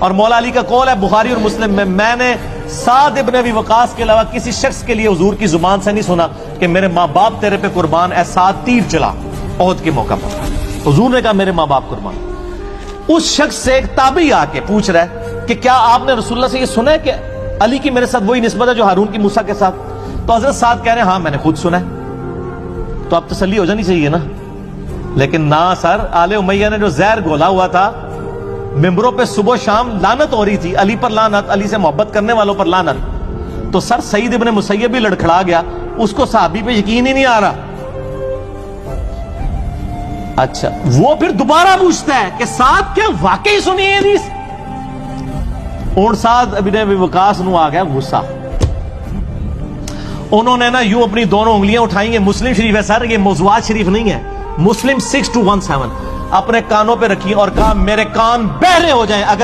اور مولا علی کا قول ہے بخاری اور مسلم میں نے سعد ابن ابی وقاص کے علاوہ کسی شخص کے لیے حضور کی زبان سے نہیں سنا کہ میرے ماں باپ تیرے پہ قربان، اے سعد تیر چلا احد کے موقع پر۔ حضور نے کہا میرے ماں باپ قربان۔ اس شخص سے ایک تابعی آ کے پوچھ رہا ہے کہ کیا آپ نے رسول اللہ سے یہ سنا ہے کہ علی کی میرے ساتھ وہی نسبت ہے جو ہارون کی موسیٰ کے ساتھ؟ تو حضرت سعد کہہ رہے ہیں ہاں میں نے خود سنا ہے۔ تو اب تسلی ہو جانی چاہیے نا، لیکن نہ سر، آل امیہ نے جو زہر گھولا ہوا تھا، ممبروں پہ صبح و شام لعنت ہو رہی تھی، علی پر لعنت، علی سے محبت کرنے والوں پر لعنت، تو سر سعید ابن مسیب بھی لڑکھڑا گیا، اس کو صحابی پہ یقین ہی نہیں آ رہا۔ اچھا وہ پھر دوبارہ پوچھتا ہے کہ سعد کیا واقعی سنی ہے حدیث؟ اور سعد ابن ابی وقاص نو آ گیا غصہ، انہوں نے نا یوں اپنی دونوں انگلیاں اٹھائیں گے، مسلم شریف ہے سر، یہ موضوعات شریف نہیں ہے، مسلم 6217 اپنے کانوں پہ رکھی اور کہا میرے کان بہرے ہو جائیں اگر